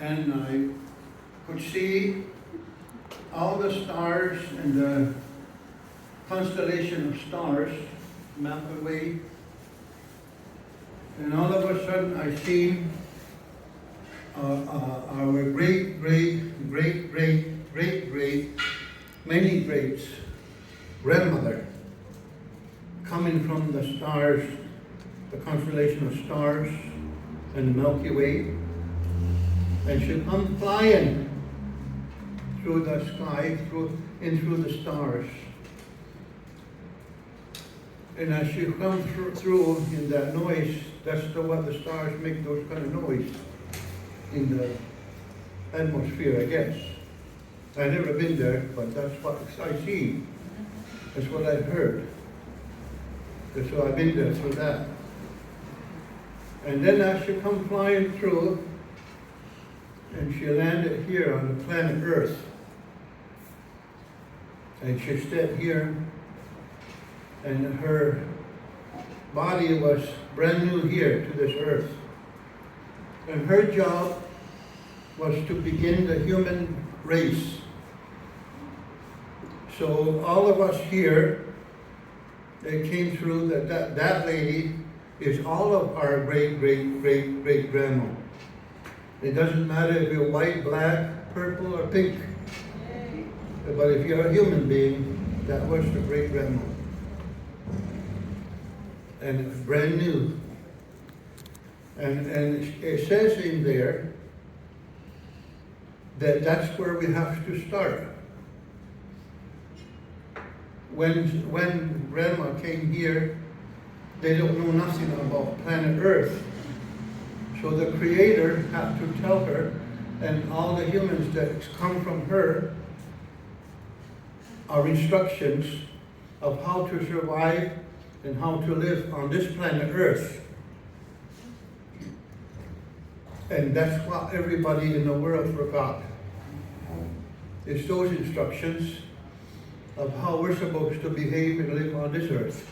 and I could see all the stars and the constellation of stars mapped away. And all of a sudden I seen our great, many greats grandmother coming from the stars, the constellation of stars and the Milky Way. And she come flying through the sky, in through the stars. And as she come through in that noise, that's what the stars make, those kind of noise in the atmosphere, I guess. I've never been there, but that's what I see. That's what I've heard. And so I've been there through that. And then as she come flying through, and she landed here on the planet Earth. And she stepped here, and her body was brand new here to this earth. And her job was to begin the human race. So all of us here, they came through, that lady is all of our great grandma. It doesn't matter if you're white, black, purple, or pink. But if you're a human being, that was the great grandma. And brand new. And it says in there that that's where we have to start. When grandma came here, they don't know nothing about planet Earth. So the Creator had to tell her, and all the humans that come from her, are instructions of how to survive and how to live on this planet Earth. And that's what everybody in the world forgot. It's those instructions of how we're supposed to behave and live on this earth.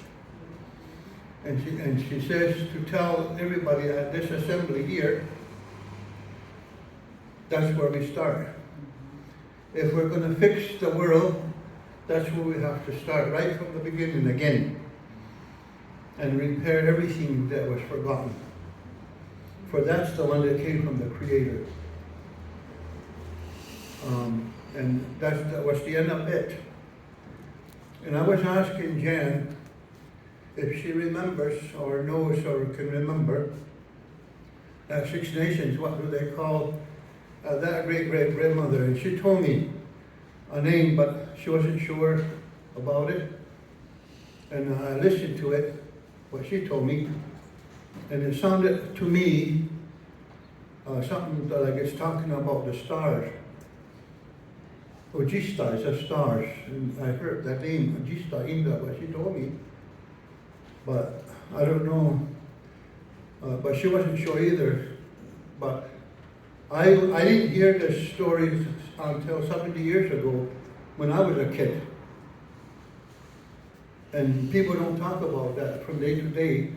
And she says to tell everybody at this assembly here, that's where we start. If we're going to fix the world, that's where we have to start, right from the beginning again. And repair everything that was forgotten. For that's the one that came from the Creator. And that was the end of it. And I was asking Jan if she remembers or knows or can remember Six Nations, what do they call that great-great-grandmother? And she told me a name, but she wasn't sure about it. And I listened to it, what she told me, and it sounded to me something that like it's talking about the stars. Ojista is the stars, and I heard that name, Ojista, in that what she told me, but I don't know, but she wasn't sure either. But I didn't hear this story until 70 years ago when I was a kid. And people don't talk about that from day to day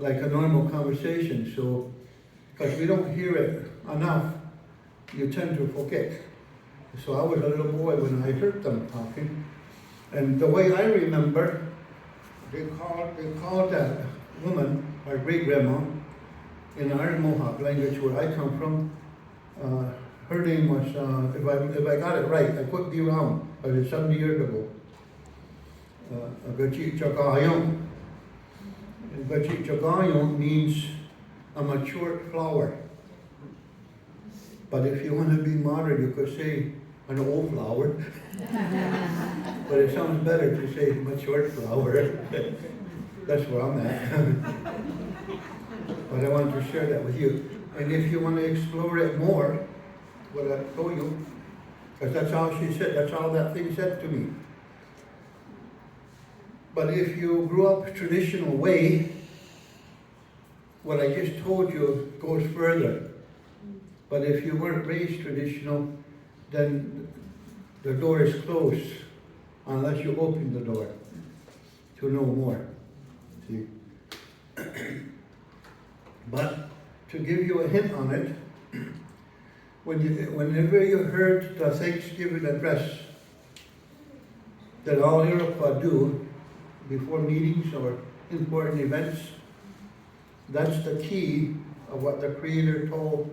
like a normal conversation. So, because we don't hear it enough, you tend to forget. So I was a little boy when I heard them talking. And the way I remember, they called that woman, our great-grandma, in our Mohawk language where I come from. Her name was, if I got it right, I could be wrong, but it's 70 years ago. Gachik Chagayon. And Gachik Chagayon means a matured flower. But if you want to be modern, you could say an old flower. But it sounds better to say matured flower. That's where I'm at. But I wanted to share that with you. And if you want to explore it more, what I told you, because that's all she said, that's all that thing said to me. But if you grew up traditional way, what I just told you goes further. But if you weren't raised traditional, then the door is closed unless you open the door to know more. See? But to give you a hint on it, Whenever you heard the Thanksgiving address that all Iroquois do before meetings or important events, that's the key of what the Creator told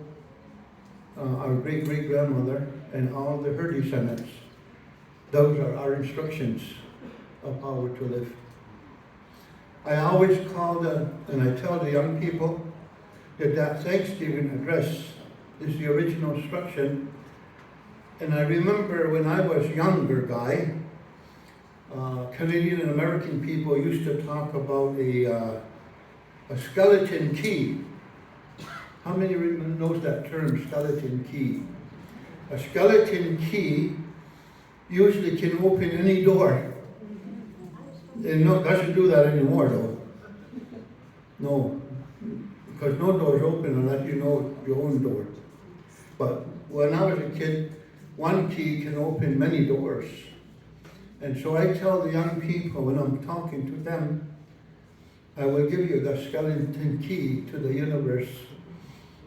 our great-great-grandmother and all of her descendants. Those are our instructions of how we're to live. I always call and I tell the young people that Thanksgiving address is the original instruction. And I remember when I was a younger guy, Canadian and American people used to talk about a skeleton key. How many knows that term, skeleton key? A skeleton key usually can open any door. It doesn't do that anymore though. No, because no door's open unless you know your own door. But when I was a kid, one key can open many doors. And so I tell the young people when I'm talking to them, I will give you the skeleton key to the universe.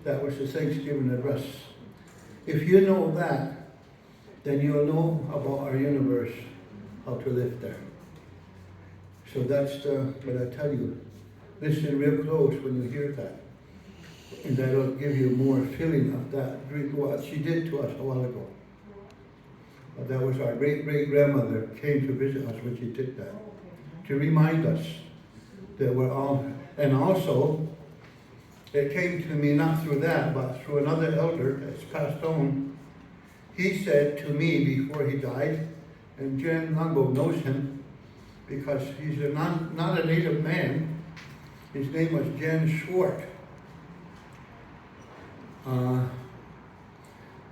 That was the Thanksgiving address. If you know that, then you'll know about our universe, how to live there. So that's what I tell you. Listen real close when you hear that. And that'll give you more feeling of that, what she did to us a while ago. But that was our great-great-grandmother came to visit us when she did that. To remind us that we're all, and also, it came to me not through that, but through another elder that's passed on. He said to me before he died, and Jen Lungo knows him, because he's not a native man. His name was Jen Schwartz.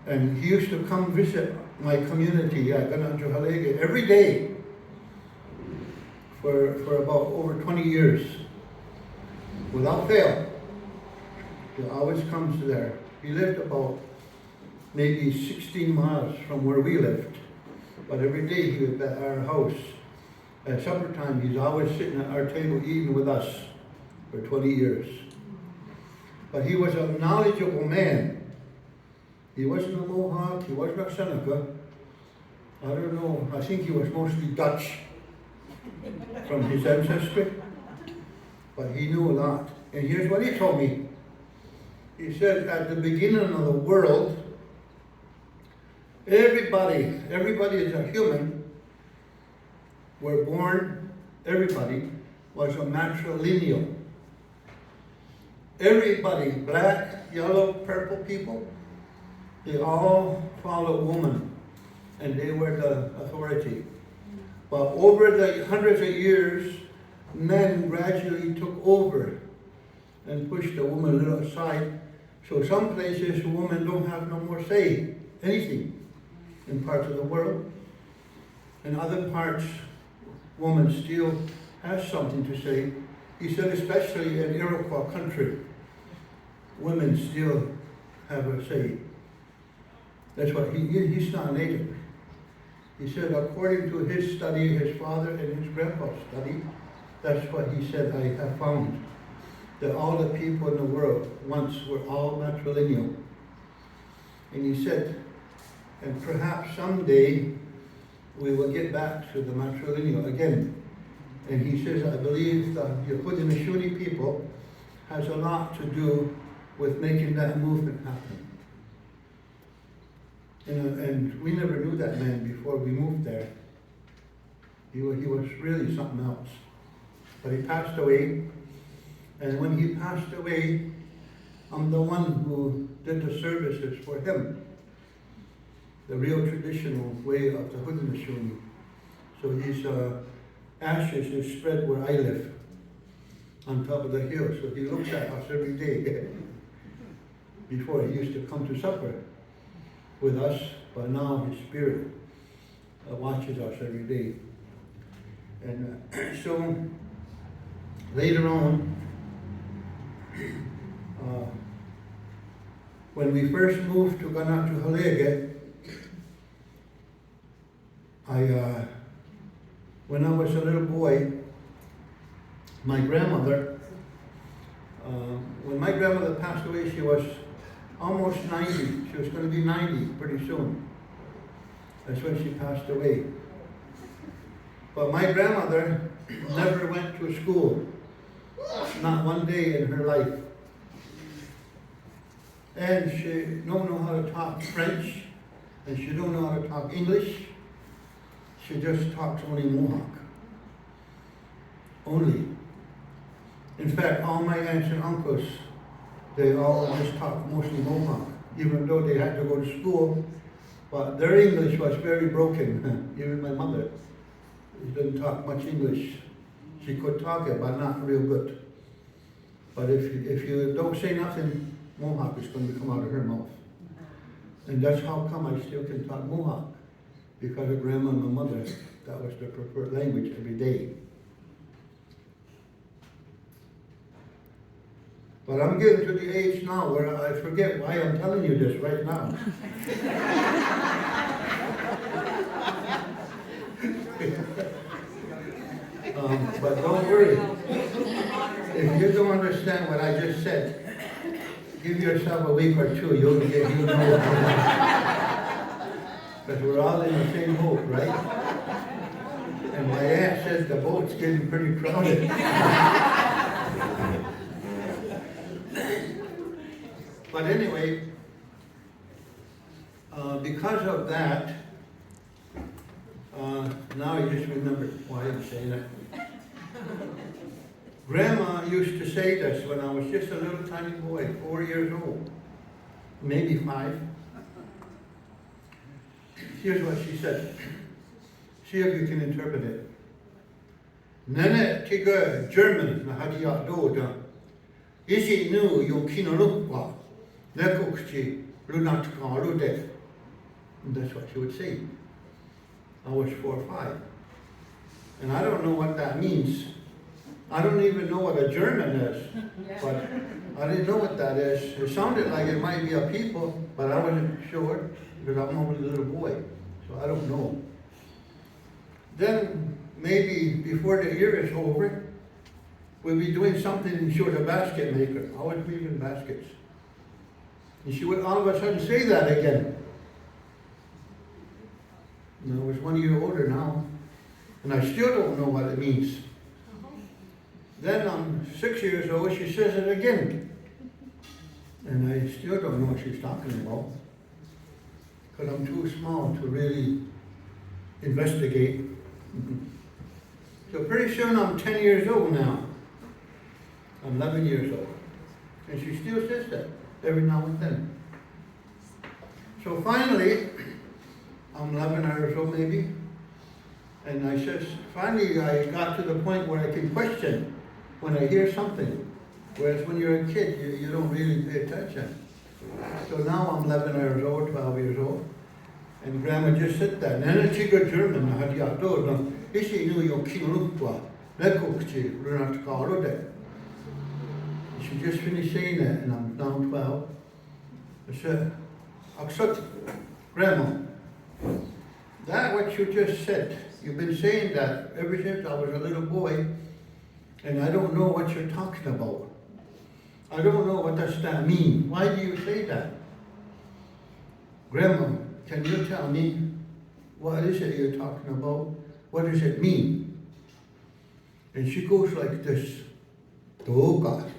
And he used to come visit my community at Gananjuhalege every day for about over 20 years, without fail. He always comes there. He lived about maybe 16 miles from where we lived, but every day he was at our house. At supper time, he's always sitting at our table eating with us for 20 years. But he was a knowledgeable man. He wasn't a Mohawk, he wasn't a Seneca. I don't know, I think he was mostly Dutch from his ancestry. But he knew a lot. And here's what he told me. He said, at the beginning of the world, everybody is a human. Were born, everybody was a matrilineal. Everybody, black, yellow, purple people, they all followed woman, and they were the authority. But over the hundreds of years, men gradually took over and pushed the woman a little aside. So some places, women don't have no more say, anything, in parts of the world. In other parts, woman still has something to say. He said, especially in Iroquois country, women still have a say. That's what he's not native. He said, according to his study, his father and his grandpa's study, that's what he said, I have found. That all the people in the world once were all matrilineal. And he said, and perhaps someday we will get back to the matrilineal again. And he says, I believe the Haudenosaunee people has a lot to do with making that movement happen. And we never knew that man before we moved there. He was really something else. But he passed away. And when he passed away, I'm the one who did the services for him. The real traditional way of the Haudenosaunee. So his ashes is spread where I live, on top of the hill. So he looks at us every day. Before he used to come to supper with us, but now his spirit watches us every day. And so later on, when we first moved to Gananjuhalege, when I was a little boy, my grandmother, when my grandmother passed away, she was almost 90. She was going to be 90 pretty soon. That's when she passed away. But my grandmother never went to school, not one day in her life. And she don't know how to talk French, and she don't know how to talk English. She just talks only Mohawk. Only. In fact, all my aunts and uncles, they all just talk mostly Mohawk, even though they had to go to school. But their English was very broken. Even my mother didn't talk much English. She could talk it, but not real good. But if you don't say nothing, Mohawk is going to come out of her mouth. And that's how come I still can talk Mohawk. Because of Grandma and my mother, that was their preferred language every day. But I'm getting to the age now where I forget why I'm telling you this right now. But don't worry. If you don't understand what I just said, give yourself a week or two, you'll know. Because we're all in the same boat, right? And my aunt says the boat's getting pretty crowded. But anyway, because of that, now I just remember why I'm saying that. Grandma used to say this when I was just a little tiny boy, 4 years old, maybe 5. Here's what she said. See if you can interpret it. Nene tiga German na hadia doda. Isi nu yo kinolukwa. Lekukchi lunatka lude. That's what she would say. I was 4 or 5. And I don't know what that means. I don't even know what a German is. But I didn't know what that is. It sounded like it might be a people, but I wasn't sure because I'm only a little boy. So I don't know. Then maybe before the year is over, we'll be doing something and she was a basket maker. I was weaving baskets. And she would all of a sudden say that again. And I was 1 year older now. And I still don't know what it means. Then I'm 6 years old, she says it again. And I still don't know what she's talking about. Because I'm too small to really investigate. So pretty soon I'm 10 years old now. I'm 11 years old. And she still says that every now and then. So finally, I'm 11 years old maybe. And I says, finally I got to the point where I can question when I hear something. Whereas when you're a kid, you don't really pay attention. So now I'm 11 years old, 12 years old. And Grandma just said that. Nene tiga German na hadia doda. Isi nu yo kinolukwa. Lekukchi lunatka lude. She just finished saying that, and I'm now 12. I said, accept, Grandma, that what you just said, you've been saying that ever since I was a little boy, and I don't know what you're talking about. I don't know what does that mean. Why do you say that? Grandma, can you tell me, what is it you're talking about? What does it mean? And she goes like this. Doga.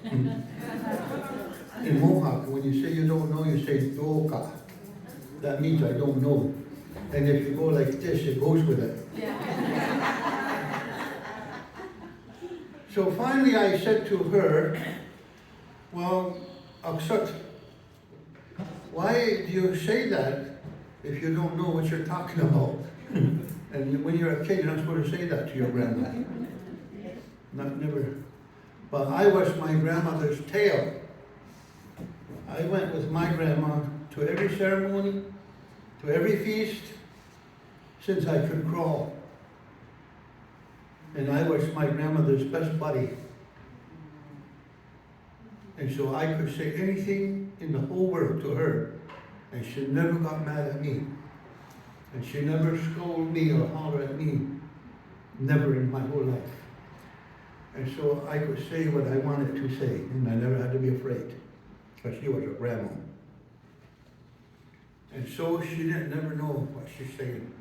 In Mohawk, when you say you don't know, you say doga. That means I don't know. And if you go like this, it goes with it. Yeah. So finally I said to her, well, Akshat, why do you say that if you don't know what you're talking about? And when you're a kid, you're not supposed to say that to your grandma. Never. But I was my grandmother's tail. I went with my grandma to every ceremony, to every feast, since I could crawl. And I was my grandmother's best buddy. And so I could say anything in the whole world to her, and she never got mad at me. And she never scolded me or hollered at me. Never in my whole life. And so I could say what I wanted to say, and I never had to be afraid, because she was a grandma. And so she didn't never know what she's saying.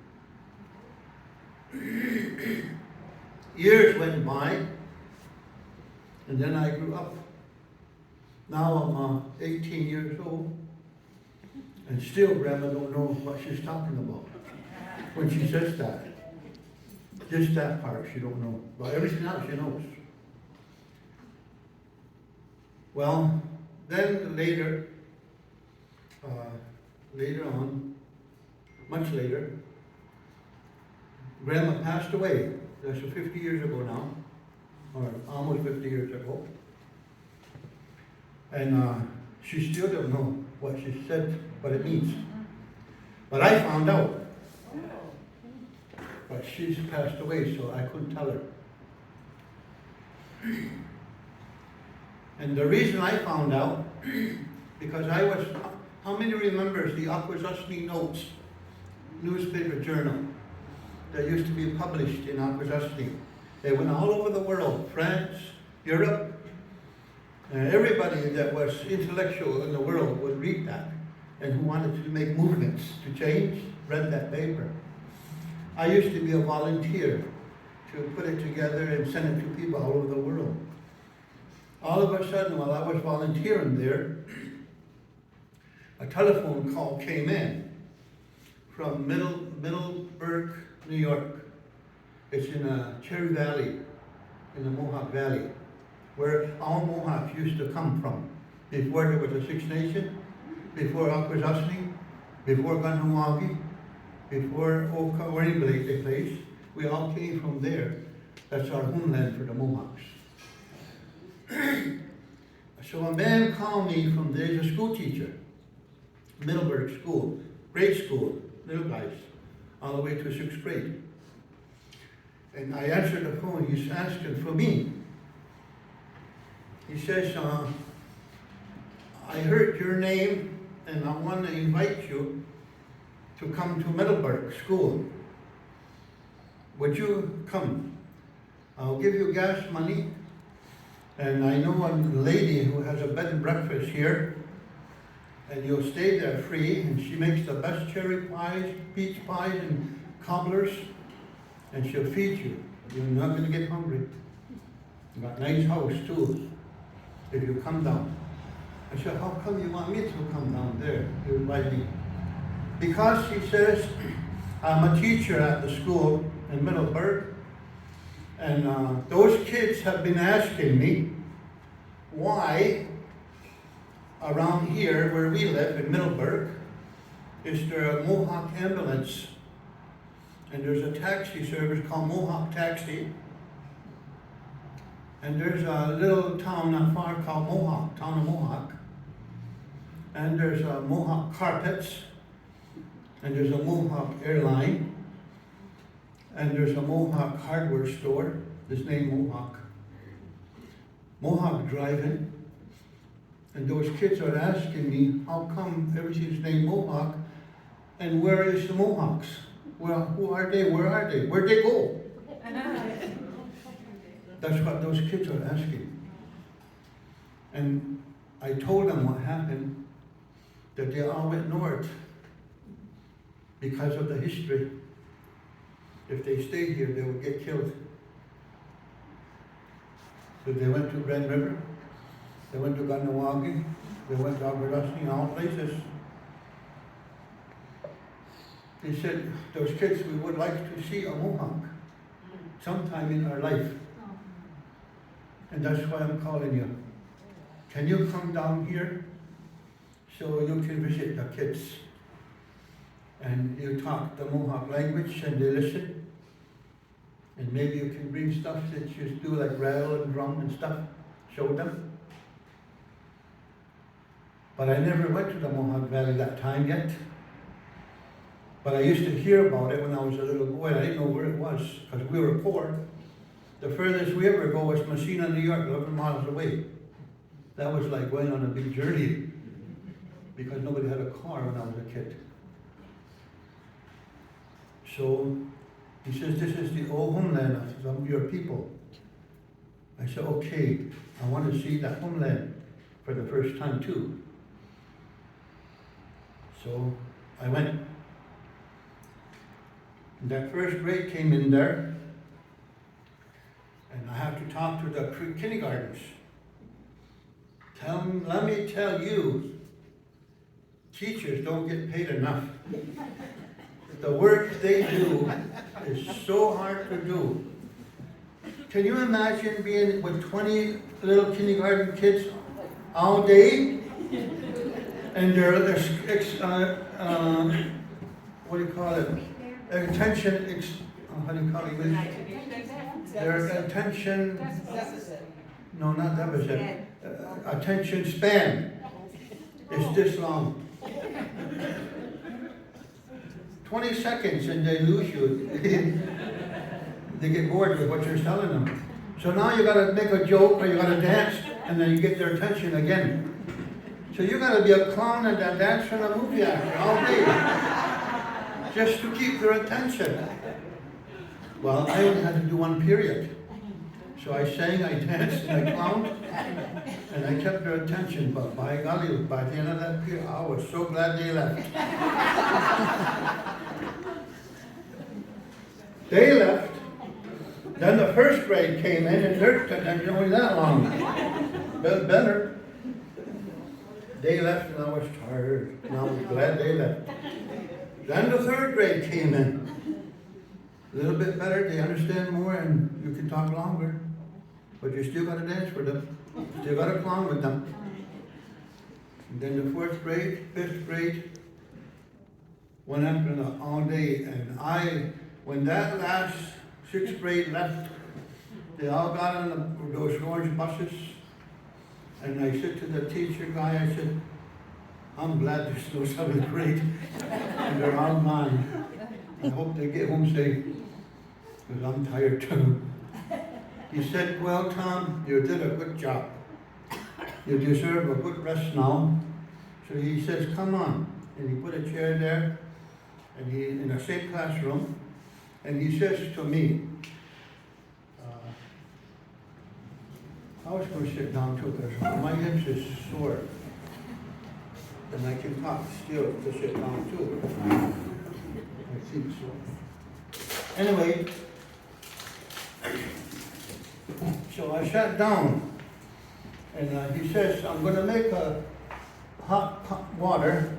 Years went by, and then I grew up. Now I'm 18 years old, and still Grandma don't know what she's talking about when she says that. Just that part she don't know, but everything else she knows. Well, then later on, much later, Grandma passed away. That's 50 years ago now, or almost 50 years ago. And she still don't know what she said, what it means. But I found out. But she's passed away, so I couldn't tell her. And the reason I found out, because I was, how many remembers the Akwesasne Notes newspaper journal that used to be published in Akwesasne? They went all over the world, France, Europe, and everybody that was intellectual in the world would read that, and who wanted to make movements to change, read that paper. I used to be a volunteer to put it together and send it to people all over the world. All of a sudden, while I was volunteering there, a telephone call came in from Middleburg, New York. It's in Cherry Valley, in the Mohawk Valley, where all Mohawks used to come from. Before there was a Six Nation, before Akwesasne, before Ganawagi, before Oka or any place, we all came from there. That's our homeland for the Mohawks. So a man called me from there, he's a school teacher, Middleburg School, grade school, little guys, all the way to 6th grade. And I answered the phone, he's asking for me. He says, I heard your name and I want to invite you to come to Middleburg School. Would you come? I'll give you gas money, and I know a lady who has a bed and breakfast here, and you'll stay there free, and she makes the best cherry pies, peach pies, and cobblers, and she'll feed you. You're not going to get hungry. You got a nice house too, if you come down. I said, how come you want me to come down there? You invite me. Because he says, I'm a teacher at the school in Middleburg, and those kids have been asking me why around here where we live in Middleburg is there a Mohawk ambulance, and there's a taxi service called Mohawk Taxi, and there's a little town not far called Mohawk, town of Mohawk, and there's a Mohawk Carpets, and there's a Mohawk Airline, and there's a Mohawk hardware store, that's named Mohawk. Mohawk Drive-In, and those kids are asking me, how come everything's named Mohawk, and where is the Mohawks? Well, who are they? Where are they? Where'd they go? That's what those kids are asking. And I told them what happened, that they all went north because of the history. If they stayed here, they would get killed. So they went to Grand River, they went to Ganawagi, they went to Akwesasne, all places. They said, those kids, we would like to see a Mohawk sometime in our life. And that's why I'm calling you. Can you come down here so you can visit the kids? And you talk the Mohawk language and they listen. And maybe you can bring stuff that you do like rattle and drum and stuff, show them. But I never went to the Mohawk Valley that time yet. But I used to hear about it when I was a little boy. I didn't know where it was because we were poor. The furthest we ever go was Messina, New York, 11 miles away. That was like going on a big journey because nobody had a car when I was a kid. So he says, this is the old homeland of your people. I said, okay, I want to see that homeland for the first time too. So I went. And that first grade came in there, and I have to talk to the pre-kindergartens. Let me tell you, teachers don't get paid enough. The work they do is so hard to do. Can you imagine being with 20 little kindergarten kids all day? And their what do you call it? Attention, how do you call it? Their attention, no, not deficit. Attention span is this long. 20 seconds and they lose you. They get bored with what you're telling them. So now you gotta make a joke or you gotta dance and then you get their attention again. So you gotta be a clown and a dancer and a movie actor all day. Just to keep their attention. Well, I only had to do one period. So I sang, I danced, and I clowned, and I kept their attention. But by golly, by the end of that period, I was so glad they left. They left. Then the first grade came in, and they're only that long. Better. They left, and I was tired. And I was glad they left. Then the third grade came in. A little bit better, they understand more, and you can talk longer. But you still got to dance for them. Still got to clown with them. And then the fourth grade, fifth grade, went after them all day. And when that last sixth grade left, they all got on those orange buses. And I said to the teacher guy, I said, I'm glad there's no seventh grade. And they're all mine. I hope they get home safe, because I'm tired too. He said, well, Tom, you did a good job. You deserve a good rest now. So he says, come on. And he put a chair there, and he in the same classroom, and he says to me, I was going to sit down too, because my hips is sore. And I can talk still to sit down too. I think so. Anyway, so I sat down, and he says, I'm going to make a hot water,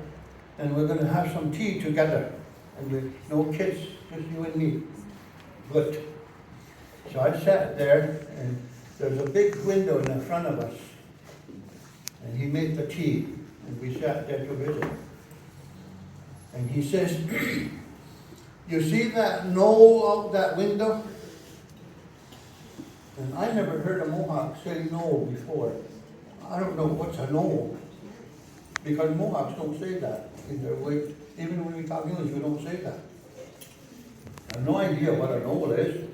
and we're going to have some tea together. And with no kids, just you and me. Good. So I sat there, and there's a big window in the front of us. And he made the tea, and we sat there to visit. And he says, you see that knoll out that window? And I never heard a Mohawk say knoll before. I don't know what's a knoll, because Mohawks don't say that in their way. Even when we talk English, we don't say that. I have no idea what a knoll is.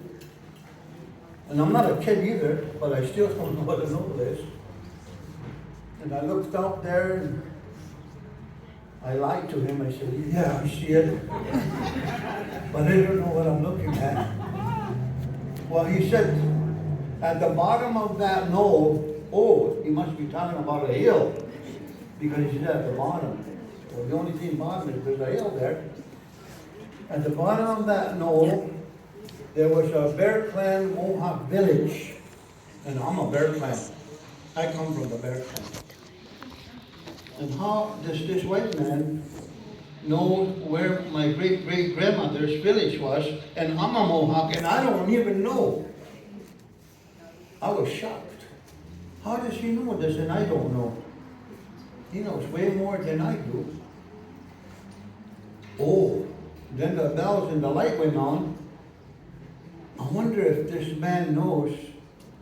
And I'm not a kid either, but I still don't know what a knoll is. And I looked out there, and I lied to him. I said, yeah, I see it. But I don't know what I'm looking at. Well, he said, at the bottom of that knoll, oh, he must be talking about a hill, because he said at the bottom. Well, the only thing bottom is there's a hill there. At the bottom of that knoll, there was a Bear Clan Mohawk village. And I'm a Bear Clan. I come from the Bear Clan. And how does this white man know where my great-great-grandmother's village was, and I'm a Mohawk, and I don't even know? I was shocked. How does he know this and I don't know? He knows way more than I do. Oh, then the bells and the light went on. I wonder if this man knows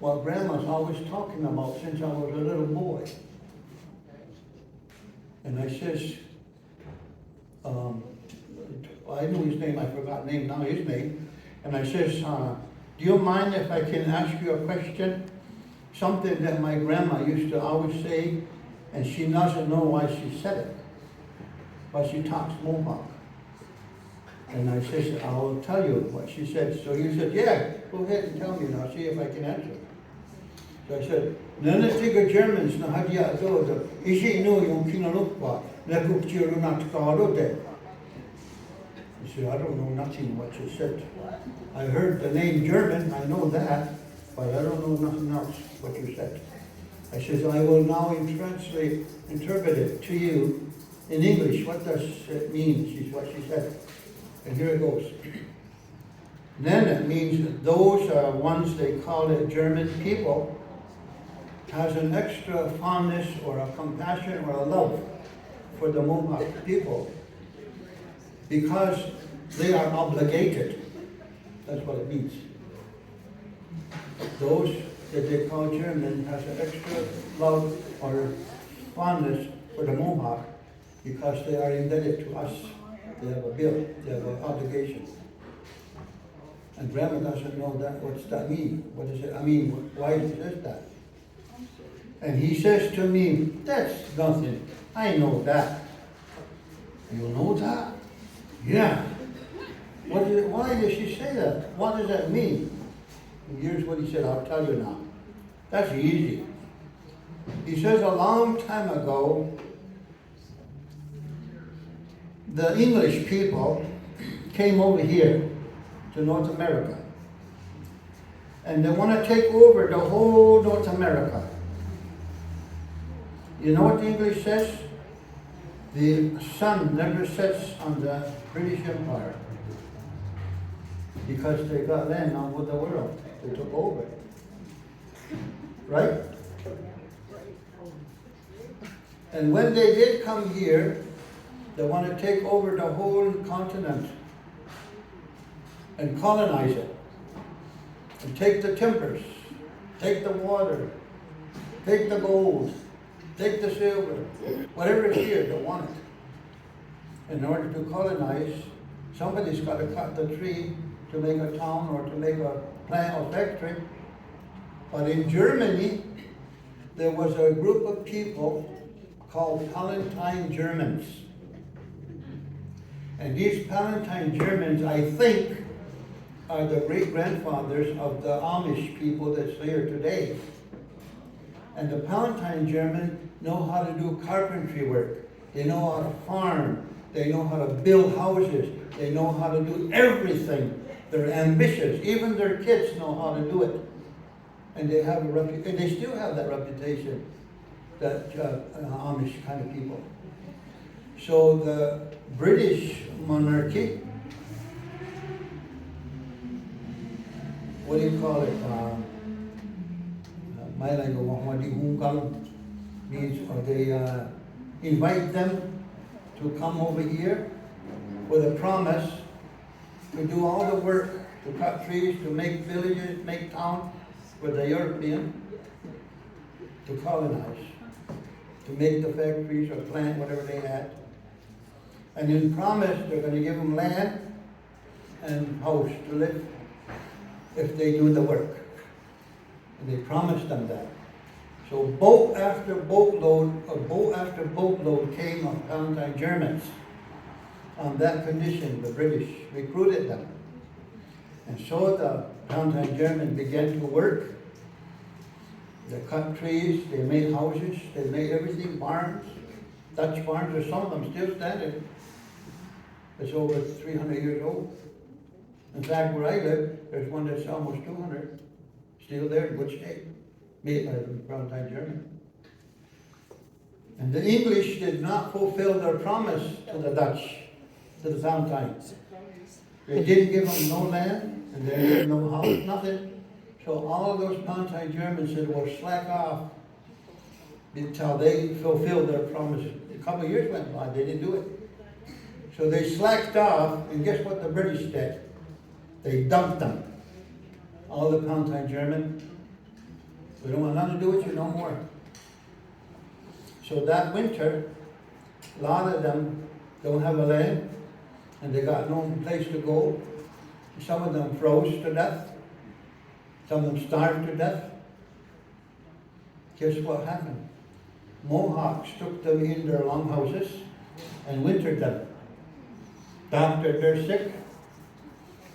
what Grandma's always talking about since I was a little boy. And I says, I knew his name, I forgot name now, his name. And I says, do you mind if I can ask you a question? Something that my grandma used to always say, and she doesn't know why she said it, but she talks Mohawk. And I says, I'll tell you what she said. So he said, yeah, go ahead and tell me, and I'll see if I can answer. So I said, none of the Germans know how to do it. Is he no yung kinalukwa, na kukchiro na tukaro de. He said, I don't know nothing what you said. I heard the name German, I know that, but I don't know nothing else what you said. I says, I will now interpret it to you in English. What does it mean? She's what she said. And here it goes. Then it means that those ones they call it German people has an extra fondness or a compassion or a love for the Mohawk people because they are obligated. That's what it means. Those that they call German has an extra love or fondness for the Mohawk because they are indebted to us. They have a bill, they have an obligation. And Grandma doesn't know that. What's that mean? What is it? I mean, why he says that? And he says to me, that's nothing. I know that. You know that? Yeah. What is it? Why does she say that? What does that mean? And here's what he said, I'll tell you now. That's easy. He says a long time ago, the English people came over here to North America. And they want to take over the whole North America. You know what the English says? The sun never sets on the British Empire because they got land on with the world. They took over. Right? And when they did come here, they want to take over the whole continent and colonize it. And take the timbers, take the water, take the gold, take the silver, whatever is here, they want it. In order to colonize, somebody's got to cut the tree to make a town or to make a plant or factory. But in Germany, there was a group of people called Palatine Germans. And these Palatine Germans, I think, are the great-grandfathers of the Amish people that's here today. And the Palatine Germans know how to do carpentry work. They know how to farm. They know how to build houses. They know how to do everything. They're ambitious. Even their kids know how to do it. And they have a and they still have that reputation, that Amish kind of people. So the British monarchy, what do you call it? Means they invite them to come over here with a promise to do all the work, to cut trees, to make villages, make towns with the European, to colonize, to make the factories or plant whatever they had. And in promise, they're going to give them land and house to live if they do the work. And they promised them that. So boat after boatload came of Palatine Germans. On that condition, the British recruited them. And so the Palatine Germans began to work. They cut trees, they made houses, they made everything, barns, Dutch barns, there's some of them still standing. It's over 300 years old. In fact, where I live, there's one that's almost 200, still there in good shape, made by the Palatine German. And the English did not fulfill their promise to the Dutch, to the Palatines. They didn't give them no land, and they didn't give them no house, nothing. So all of those Palatine Germans said, well, slack off until they fulfilled their promise. A couple of years went by, they didn't do it. So they slacked off, and guess what the British did? They dumped them. All the Palatine German. We don't want nothing to do with you no more. So that winter, a lot of them don't have a land, and they got no place to go. Some of them froze to death. Some of them starved to death. Guess what happened? Mohawks took them in their longhouses and wintered them. Doctored their sick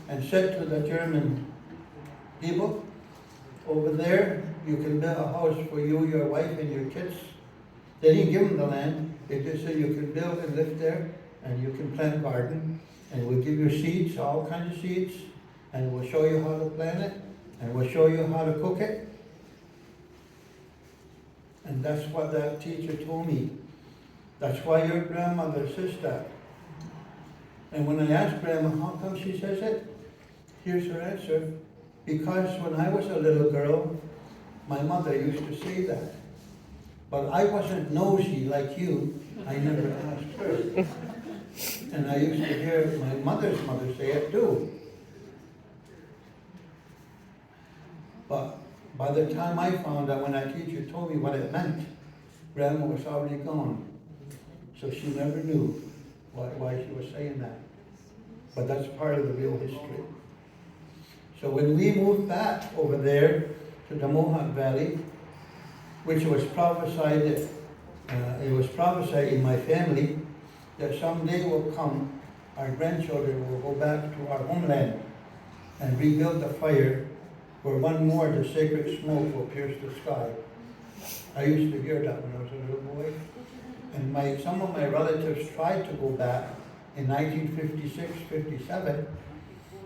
and said to the German people, over there, you can build a house for you, your wife, and your kids. They didn't give them the land. They just said you can build and live there, and you can plant a garden, And we'll give you seeds, all kinds of seeds, and we'll show you how to plant it, and we'll show you how to cook it. And that's what that teacher told me. That's why your grandmother says that. And when I asked Grandma how come she says it, here's her answer. Because when I was a little girl, my mother used to say that. But I wasn't nosy like you. I never asked her. And I used to hear my mother's mother say it too. But by the time I found out, when that teacher told me what it meant, Grandma was already gone. So she never knew why she was saying that. But that's part of the real history. So when we moved back over there to the Mohawk Valley, which was prophesied, it was prophesied in my family that someday will come, our grandchildren will go back to our homeland and rebuild the fire where one more the sacred smoke will pierce the sky. I used to hear that when I was a little boy. And some of my relatives tried to go back in 1956, 57,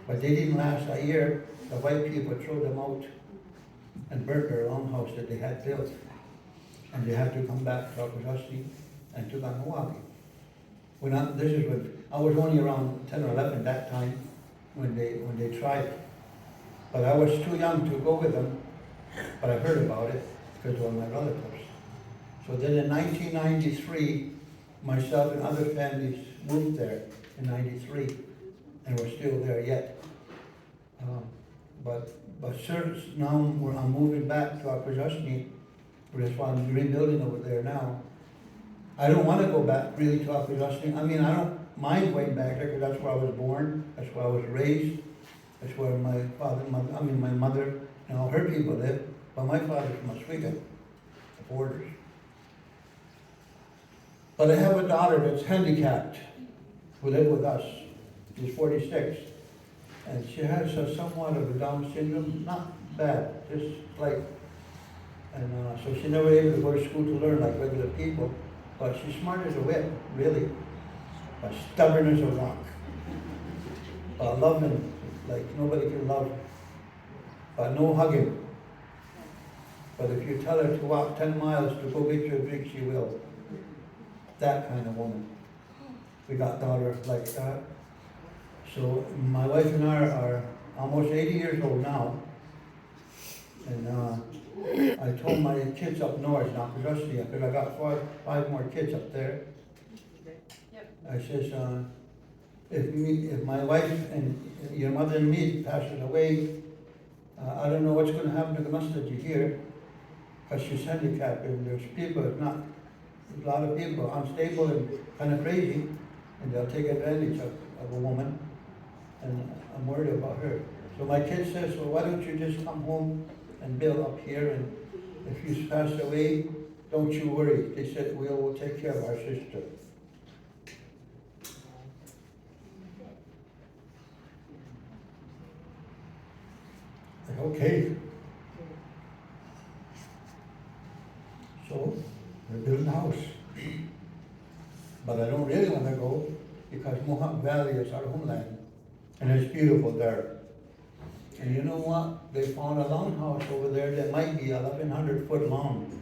but they didn't last a year. The white people threw them out and burnt their longhouse that they had built. And they had to come back to Akwesasne and to Ganawagi. I was only around 10 or 11 that time when they tried. But I was too young to go with them, but I heard about it because of my relatives. So then in 1993, myself and other families moved there in 93, and we're still there yet. But now I'm moving back to Akwesasne. That's why I'm rebuilding over there now. I don't want to go back really to Akwesasne. I mean, I don't mind going back there because that's where I was born, that's where I was raised, that's where my my mother and all her people live. But my father's from Oswego, the borders. But I have a daughter that's handicapped who lives with us. She's 46. And she has somewhat of a Down syndrome, not bad, just slight. And so she's never able to go to school to learn like regular people. But she's smart as a whip, really. But stubborn as a rock. Loving, like nobody can love. But no hugging. But if you tell her to walk 10 miles to go get you a drink, she will. That kind of woman. We got daughters like that. So my wife and I are almost 80 years old now. And I told my kids up north, not Akwesasne, because I got five more kids up there. I says, if my wife and your mother and me passes away, I don't know what's going to happen to the mustache here, because she's handicapped, and there's people, a lot of people unstable and kind of crazy, and they'll take advantage of a woman, and I'm worried about her. So my kid says, well, why don't you just come home and build up here, and if you pass away, don't you worry. They said, we'll take care of our sister. Okay. So, we're building a house. But I don't really want to go because Mohawk Valley is our homeland. And it's beautiful there. And you know what? They found a longhouse over there that might be 1,100 foot long.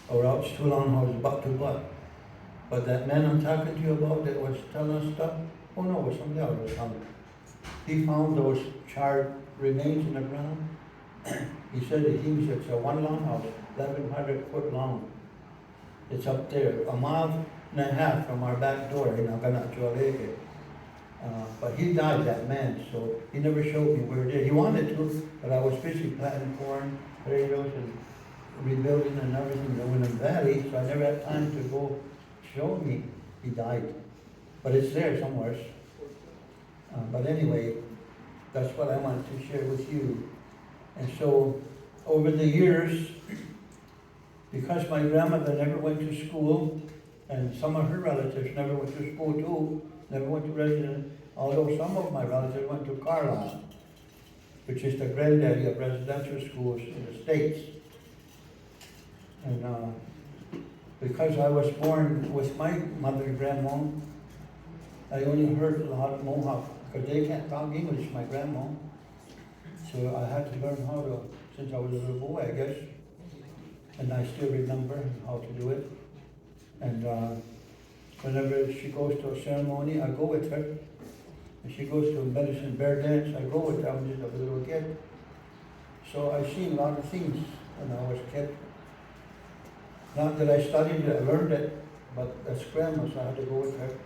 Or else two longhouses butt to butt. But that man I'm talking to you about that was telling us stuff, oh no, it was somebody else was coming. He found those charred remains in the ground. He said that it's a one longhouse, 1,100 foot long. It's up there, 1.5 miles from our back door in Aganachualeke. But he died, that man, so he never showed me where it is. He wanted to, but I was busy planting corn, potatoes, and rebuilding and everything in the Winham Valley, so I never had time to go show me. He died. But it's there somewhere. But anyway, that's what I wanted to share with you. And so, over the years, because my grandmother never went to school, and some of her relatives never went to school too, never went to residence, although some of my relatives went to Carlisle, which is the granddaddy of residential schools in the States. And because I was born with my mother and grandma, I only heard a lot of Mohawk, because they can't talk English, my grandma. So I had to learn how to, since I was a little boy, I guess. And I still remember how to do it. And whenever she goes to a ceremony, I go with her. If she goes to a medicine bear dance, I go with her. I'm just a little kid. So I've seen a lot of things when I was a kid. Not that I studied it, I learned it, but as grandma, so I had to go with her.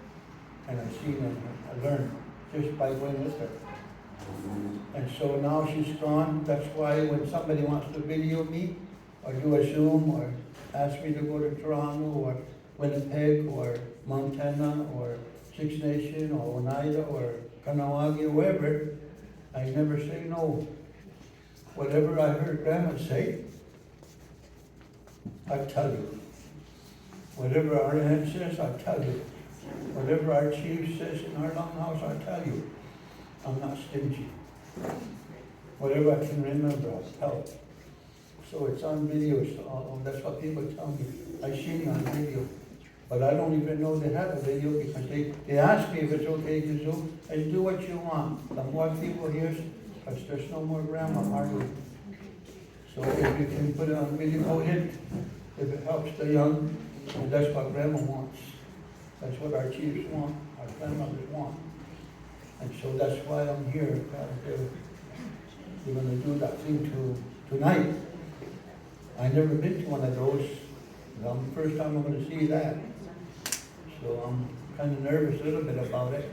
And I seen and I learned just by going with her. And so now she's gone. That's why when somebody wants to video me, or do a Zoom, or ask me to go to Toronto, or Winnipeg, or Montana, or Six Nation, or Oneida, or Kanawagi, or wherever, I never say no. Whatever I heard Grandma say, I tell you. Whatever our aunt says, I tell you. Whatever our chief says in our longhouse, I tell you. I'm not stingy. Whatever I can remember, I'll tell. So it's on video, so that's what people tell me. I seen it on video. But I don't even know they have a video because they ask me if it's okay to Zoom. And do what you want. The more people hear, because there's no more grandma hardly. So if you can put it on video, go ahead. If it helps the young, and that's what grandma wants. That's what our chiefs want, our grandmothers want. And so that's why I'm here. We're going to do that thing tonight. I've never been to one of those. The first time I'm going to see that. So I'm kind of nervous a little bit about it.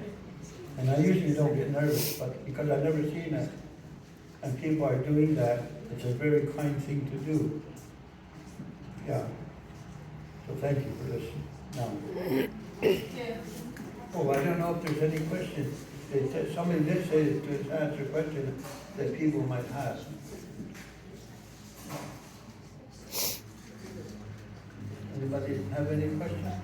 And I usually don't get nervous, but because I've never seen it, and people are doing that, it's a very kind thing to do. Yeah. So thank you for listening. Now. Oh, I don't know if there's any questions. Somebody did say to answer a question that people might have. Anybody have any questions?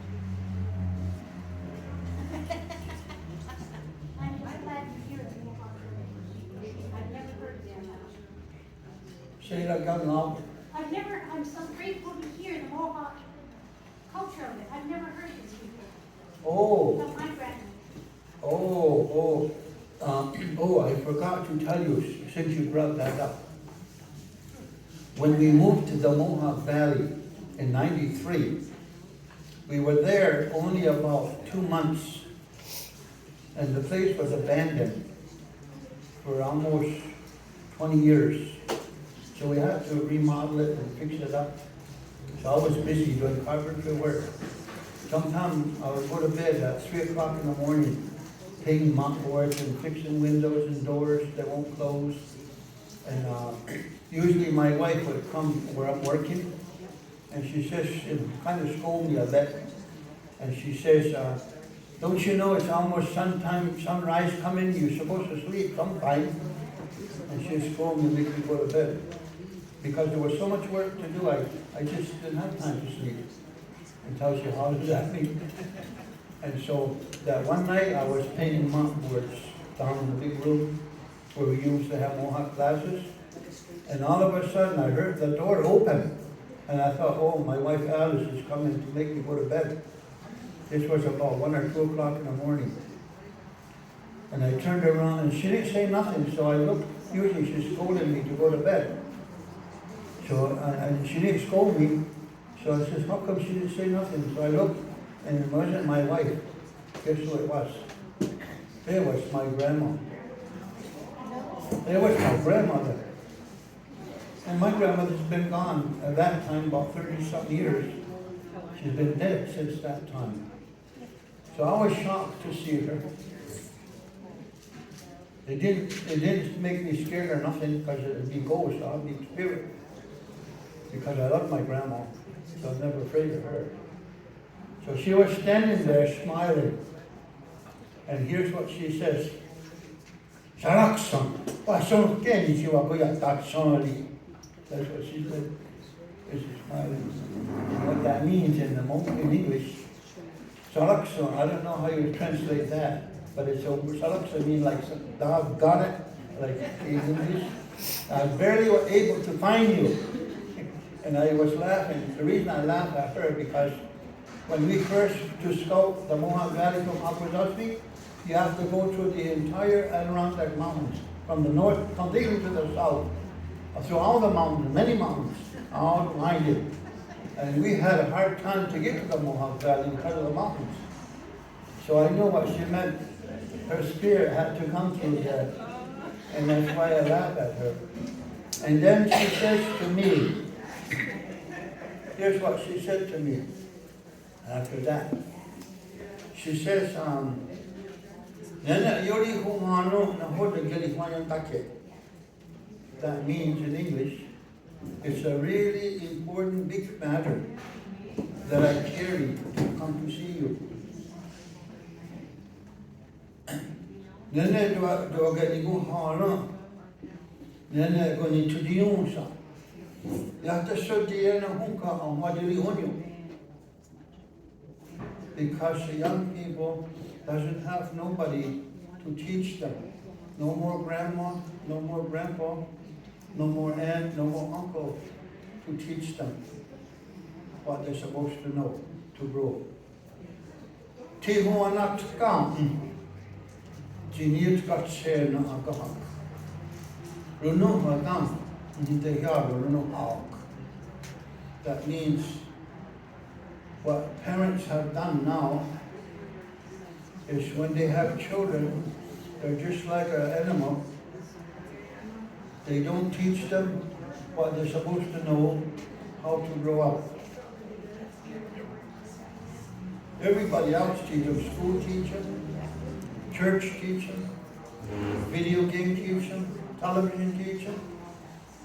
I'm glad to hear the Mohawk tradition. I've never heard them. Say it again loud. I'm so grateful to hear the Mohawk culture of it. I've never heard this before. Oh. From my grandmother. I forgot to tell you, since you brought that up. When we moved to the Mohawk Valley in '93, we were there only about 2 months, and the place was abandoned for almost 20 years. So we had to remodel it and fix it up. So I was busy doing carpentry work. Sometimes I would go to bed at 3 o'clock in the morning, painting mop boards and fixing windows and doors that won't close. And usually my wife would come where I'm working, and she says, she kind of scold me a bit. And she says, don't you know it's almost sunrise coming? You're supposed to sleep sometime. And she'd scold me and make me go to bed. Because there was so much work to do, I just didn't have time to sleep. Until she hollered at me. And so that one night I was painting mop boards down in the big room where we used to have Mohawk classes. And all of a sudden I heard the door open. And I thought, oh, my wife Alice is coming to make me go to bed. This was about 1 or 2 o'clock in the morning. And I turned around and she didn't say nothing, so I looked. Usually she scolded me to go to bed. So and she didn't scold me. So I says, how come she didn't say nothing? So I looked, and it wasn't my wife. Guess who it was? It was my grandma. It was my grandmother. And my grandmother's been gone at that time about 30-something years. She's been dead since that time. So I was shocked to see her. It didn't make me scared or nothing because it would be ghosts, I'll be spirit. Because I love my grandma, so I'm never afraid of her. So she was standing there smiling. And here's what she says. Saraksan, wason keni si wakuya taksonali. That's what she said. She's smiling. What that means in English. Saraksan, I don't know how you translate that. But it's Saraksan means like dog got it, like in English. I was barely able to find you. And I was laughing. The reason I laughed at her because when we first to scout the Mohawk Valley from Akwesasne, You have to go through the entire Adirondack Mountains, from the north completely to the south, through all the mountains, many mountains, all behind it. And we had a hard time to get to the Mohawk Valley because of the mountains. So I know what she meant. Her spirit had to come through there. And that's why I laugh at her. And then she says to me, here's what she said to me after that. She says, that means in English, it's a really important big matter that I carry to come to see you. Nene do get you hana. Nene go ni to the onsa. Yata so the ena hunka on wadili onyo. Because the young people doesn't have nobody to teach them. No more grandma, no more grandpa, no more aunt, no more uncle to teach them what they're supposed to know to grow. Tihuana tkam, jinit got share na agahak. Runo magam, runo hawk. That means what parents have done now is when they have children, they're just like an animal. They don't teach them what they're supposed to know, how to grow up. Everybody else teaches them, school teach them, church teach them, video game teach them, television teach them.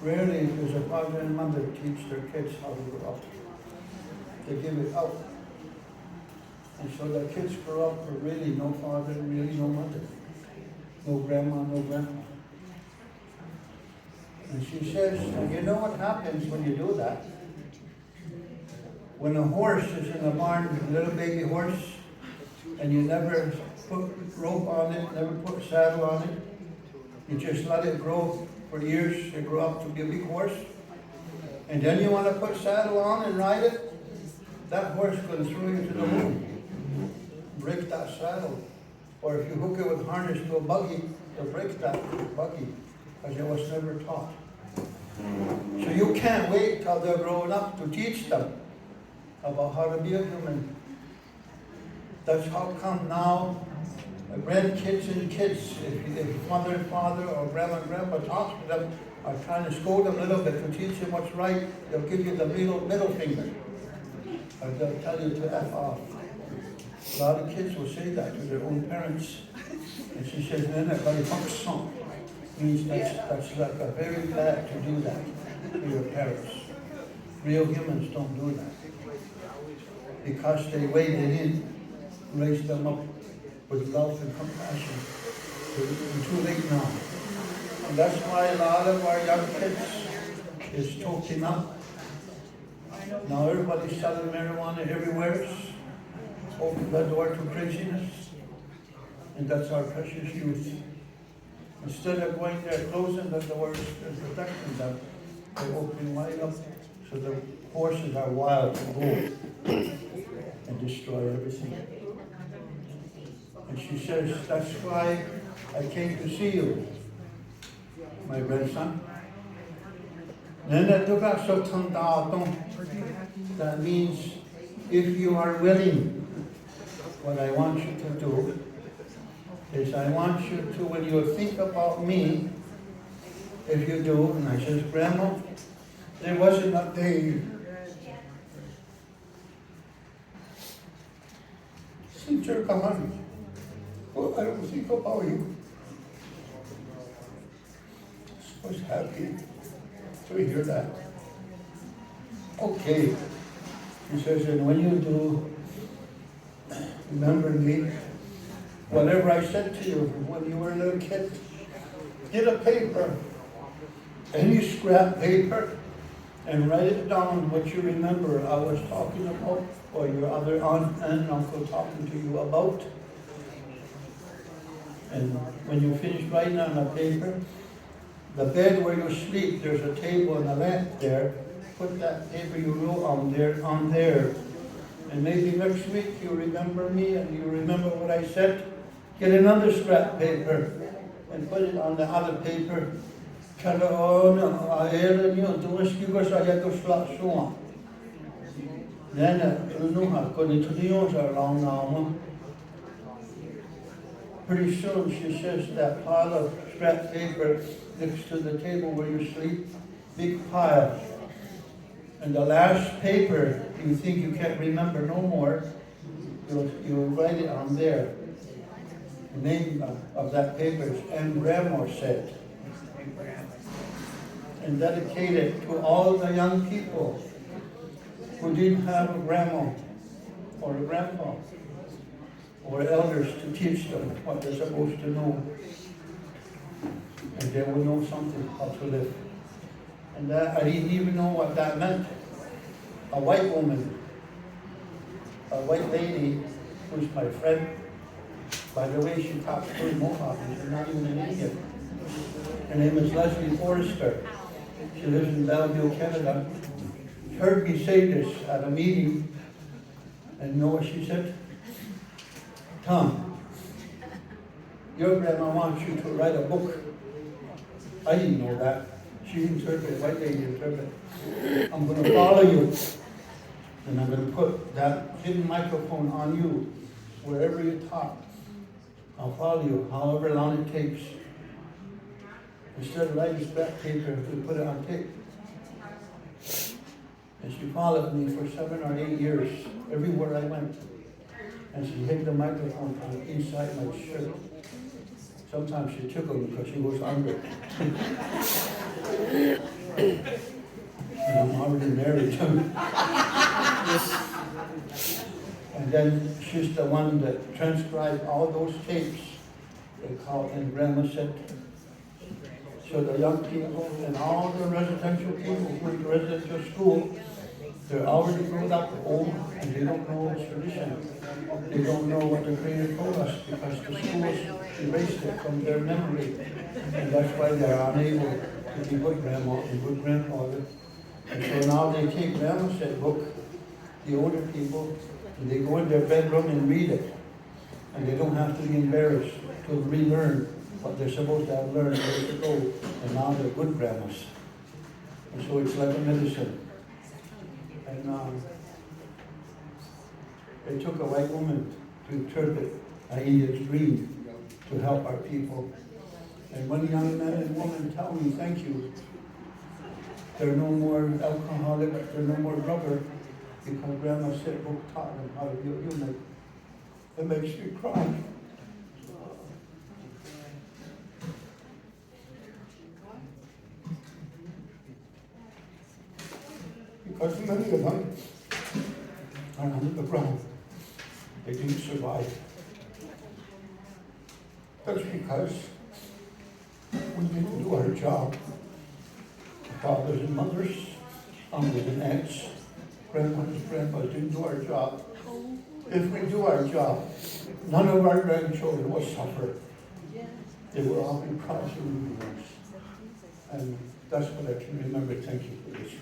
Rarely does a father and mother teach their kids how to grow up. They give it out. And so the kids grow up with really no father, really no mother. No grandma, no grandpa. And she says, and you know what happens when you do that? When a horse is in a barn, a little baby horse, and you never put rope on it, never put saddle on it, you just let it grow for years to grow up to be a big horse, and then you want to put saddle on and ride it, that horse could throw you to the moon, break that saddle. Or if you hook it with harness to a buggy, it'll break that buggy, because it was never taught. So you can't wait till they're grown up to teach them about how to be a human. That's how come now grandkids and kids, if mother and father or grandma and grandpa talks to them, are trying to scold them a little bit to teach them what's right, they'll give you the middle finger. Or they'll tell you to F off. A lot of kids will say that to their own parents. And she says, Nana, very function means that's like a very bad to do that to your parents. Real humans don't do that. Because they waded in, raised them up with love and compassion. It's too late now. And that's why a lot of our young kids is talking up. Now everybody's selling marijuana everywhere. Open the door to craziness. And that's our precious youth. Instead of going there, closing the doors and protecting them, they open wide up so the horses are wild to go and destroy everything. And she says, that's why I came to see you, my grandson. That means if you are willing, what I want you to do is I want you to, when you think about me, if you do, and I says, Grandma, there wasn't a day. Sister, come on. Well, I don't think about you. I was happy to hear that. Okay. He says, and when you do, remember me, whatever I said to you when you were a little kid, get a paper, any scrap paper, and write it down what you remember I was talking about, or your other aunt and uncle talking to you about. And when you finish writing on a paper, the bed where you sleep, there's a table and a lamp there. Put that paper you wrote on there. And maybe next week you remember me and you remember what I said. get another scrap paper and put it on the other paper. Tell her, oh no, I hear you, don't excuse us, I had to slap so on. Then, no, I've got into the yours around now. Pretty soon she says that pile of scrap paper next to the table where you sleep, big pile. And the last paper, you think you can't remember no more, you'll write it on there. The name of that paper is "And Grandma Said." And dedicated to all the young people who didn't have a grandma or a grandpa or elders to teach them what they're supposed to know. And they will know something how to live. And that, I didn't even know what that meant. A white woman, a white lady who's my friend. By the way, she talks fluent Mohawk, and she's not even an Indian. Her name is Leslie Forrester. She lives in Belleville, Canada. She heard me say this at a meeting, and you know what she said? Tom, your grandma wants you to write a book. I didn't know that. She interpreted, white lady interpreted. I'm going to follow you, and I'm going to put that hidden microphone on you wherever you talk. I'll follow you, however long it takes. Instead of writing scrap paper, we put it on tape. And she followed me for 7 or 8 years, everywhere I went. And she hid the microphone on inside my shirt. Sometimes she took them because she was under. And I'm already married to her. And then she's the one that transcribed all those tapes. They call it, and Grandma Said. So the young people and all the residential people who went to residential school, they're already grown up old and they don't know tradition. They don't know what the Creator told us because the schools erased it from their memory. And that's why they're unable to be good grandma and good grandfather. And so now they take Grandma Said book, the older people, and they go in their bedroom and read it. And they don't have to be embarrassed to relearn what they're supposed to have learned years ago. And now they're good grandmas. And so it's like a medicine. And it took a white woman to interpret an Indian's dream to help our people. And when young men and women tell me, thank you, there are no more alcoholics, there are no more rubber, because Grandma Said book taught them how to be human. It makes me cry. Because many of them are under the ground. They didn't survive. That's because we didn't do our job. Fathers and mothers, uncles and aunts, grandmas and grandpas didn't do our job. If we do our job, none of our grandchildren will suffer. They will all be proud to live. And that's what I can remember. Thank you for this.